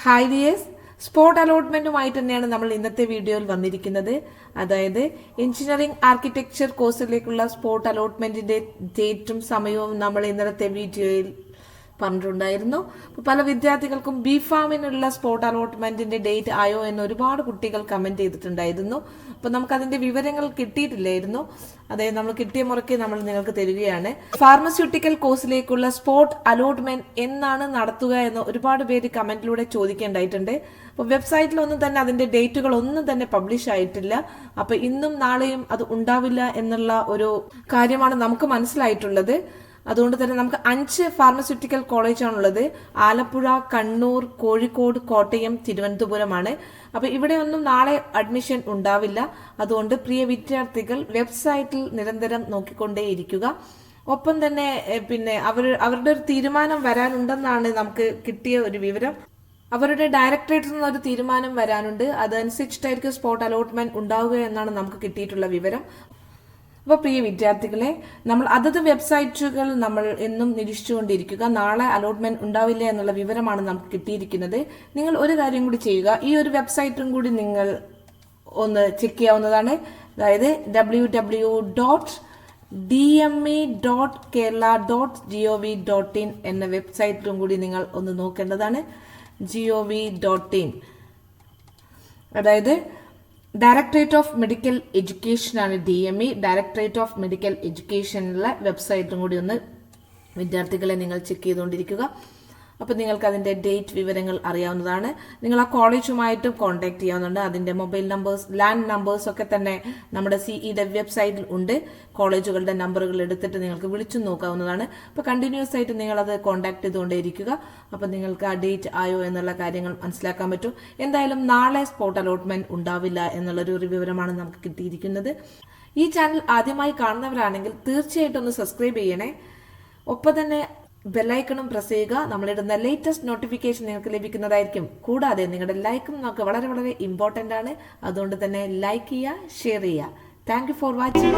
Hi dears, spot അലോട്ട്മെന്റുമായിട്ട് തന്നെയാണ് നമ്മൾ ഇന്നത്തെ വീഡിയോയിൽ വന്നിരിക്കുന്നത്. അതായത് എഞ്ചിനീയറിംഗ് ആർക്കിടെക്ചർ കോഴ്സിലേക്കുള്ള സ്പോട്ട് അലോട്ട്മെന്റിന്റെ ഡേറ്റും സമയവും നമ്മൾ ഇന്നലത്തെ വീഡിയോയിൽ പറഞ്ഞിട്ടുണ്ടായിരുന്നു. പല വിദ്യാർത്ഥികൾക്കും ബി ഫാമിനുള്ള സ്പോട്ട് അലോട്ട്മെന്റിന്റെ ഡേറ്റ് ആയോ എന്ന് ഒരുപാട് കുട്ടികൾ കമന്റ് ചെയ്തിട്ടുണ്ടായിരുന്നു. അപ്പൊ നമുക്ക് അതിന്റെ വിവരങ്ങൾ കിട്ടിയിട്ടില്ലായിരുന്നു. അതായത് നമ്മൾ കിട്ടിയ മുറയ്ക്ക് നമ്മൾ നിങ്ങൾക്ക് തരികയാണ്. ഫാർമസ്യൂട്ടിക്കൽ കോഴ്സിലേക്കുള്ള സ്പോട്ട് അലോട്ട്മെന്റ് എന്നാണ് നടത്തുക എന്ന് ഒരുപാട് പേര് കമന്റിലൂടെ ചോദിക്കേണ്ടായിട്ടുണ്ട്. അപ്പോൾ വെബ്സൈറ്റിലൊന്നും തന്നെ അതിന്റെ ഡേറ്റുകൾ ഒന്നും തന്നെ പബ്ലിഷ് ആയിട്ടില്ല. അപ്പൊ ഇന്നും നാളെയും അത് ഉണ്ടാവില്ല എന്നുള്ള ഒരു കാര്യമാണ് നമുക്ക് മനസ്സിലായിട്ടുള്ളത്. അതുകൊണ്ട് തന്നെ നമുക്ക് 5 ഫാർമസ്യൂട്ടിക്കൽ കോളേജാണുള്ളത്. ആലപ്പുഴ, കണ്ണൂർ, കോഴിക്കോട്, കോട്ടയം, തിരുവനന്തപുരമാണ്. അപ്പൊ ഇവിടെയൊന്നും നാളെ അഡ്മിഷൻ ഉണ്ടാവില്ല. അതുകൊണ്ട് പ്രിയ വിദ്യാർത്ഥികൾ വെബ്സൈറ്റിൽ നിരന്തരം നോക്കിക്കൊണ്ടേയിരിക്കുക. ഒപ്പം തന്നെ അവരുടെ ഒരു തീരുമാനം വരാനുണ്ടെന്നാണ് നമുക്ക് കിട്ടിയ ഒരു വിവരം. അവരുടെ ഡയറക്ടറേറ്റിൽ നിന്ന് ഒരു തീരുമാനം വരാനുണ്ട്. അതനുസരിച്ചിട്ടായിരിക്കും സ്പോട്ട് അലോട്ട്മെന്റ് ഉണ്ടാവുക എന്നാണ് നമുക്ക് കിട്ടിയിട്ടുള്ള വിവരം. അപ്പോൾ പ്രിയ വിദ്യാർത്ഥികളെ, നമ്മൾ അതത് വെബ്സൈറ്റുകൾ നമ്മൾ എന്നും നിരീക്ഷിച്ചുകൊണ്ടിരിക്കുക. നാളെ അലോട്ട്മെന്റ് ഉണ്ടാവില്ല എന്നുള്ള വിവരമാണ് നമുക്ക് കിട്ടിയിരിക്കുന്നത്. നിങ്ങൾ ഒരു കാര്യം കൂടി ചെയ്യുക, ഈ ഒരു വെബ്സൈറ്റും കൂടി നിങ്ങൾ ഒന്ന് ചെക്ക് ചെയ്യാവുന്നതാണ്. അതായത് www.dme.kerala.gov.in എന്ന വെബ്സൈറ്റിലും കൂടി നിങ്ങൾ ഒന്ന് നോക്കേണ്ടതാണ്. gov.in അതായത് ഡയറക്ടറേറ്റ് ഓഫ് മെഡിക്കൽ എഡ്യൂക്കേഷൻ ആണ് DME. ഡയറക്ടറേറ്റ് ഓഫ് മെഡിക്കൽ എഡ്യൂക്കേഷനിലെ വെബ്സൈറ്റും കൂടി ഒന്ന് വിദ്യാർത്ഥികളെ നിങ്ങൾ ചെക്ക് ചെയ്തുകൊണ്ടിരിക്കുക. അപ്പോൾ നിങ്ങൾക്ക് അതിന്റെ ഡേറ്റ് വിവരങ്ങൾ അറിയാവുന്നതാണ്. നിങ്ങൾ ആ കോളേജുമായിട്ടും കോൺടാക്ട് ചെയ്യാവുന്നുണ്ട്. അതിന്റെ മൊബൈൽ നമ്പേഴ്സ്, ലാൻഡ് നമ്പേഴ്സ് ഒക്കെ തന്നെ നമ്മുടെ CEയുടെ വെബ്സൈറ്റിൽ ഉണ്ട്. കോളേജുകളുടെ നമ്പറുകൾ എടുത്തിട്ട് നിങ്ങൾക്ക് വിളിച്ചു നോക്കാവുന്നതാണ്. അപ്പോൾ കണ്ടിന്യൂസ് ആയിട്ട് നിങ്ങൾ അത് കോൺടാക്ട് ചെയ്തുകൊണ്ടേയിരിക്കുക. അപ്പോൾ നിങ്ങൾക്ക് ആ ഡേറ്റ് ആയോ എന്നുള്ള കാര്യങ്ങൾ മനസ്സിലാക്കാൻ പറ്റും. എന്തായാലും നാളെ സ്പോട്ട് അലോട്ട്മെന്റ് ഉണ്ടാവില്ല എന്നുള്ളൊരു വിവരമാണ് നമുക്ക് കിട്ടിയിരിക്കുന്നത്. ഈ ചാനൽ ആദ്യമായി കാണുന്നവരാണെങ്കിൽ തീർച്ചയായിട്ടും ഒന്ന് സബ്സ്ക്രൈബ് ചെയ്യണേ. ഒപ്പം തന്നെ ബെല്ലൈക്കണും പ്രസ് ചെയ്യുക. നമ്മളിടുന്ന ലേറ്റസ്റ്റ് നോട്ടിഫിക്കേഷൻ നിങ്ങൾക്ക് ലഭിക്കുന്നതായിരിക്കും. കൂടാതെ നിങ്ങളുടെ ലൈക്കും നമുക്ക് വളരെ വളരെ ഇമ്പോർട്ടൻ്റ് ആണ്. അതുകൊണ്ട് തന്നെ ലൈക്ക് ചെയ്യുക, ഷെയർ ചെയ്യുക. Thank you for watching.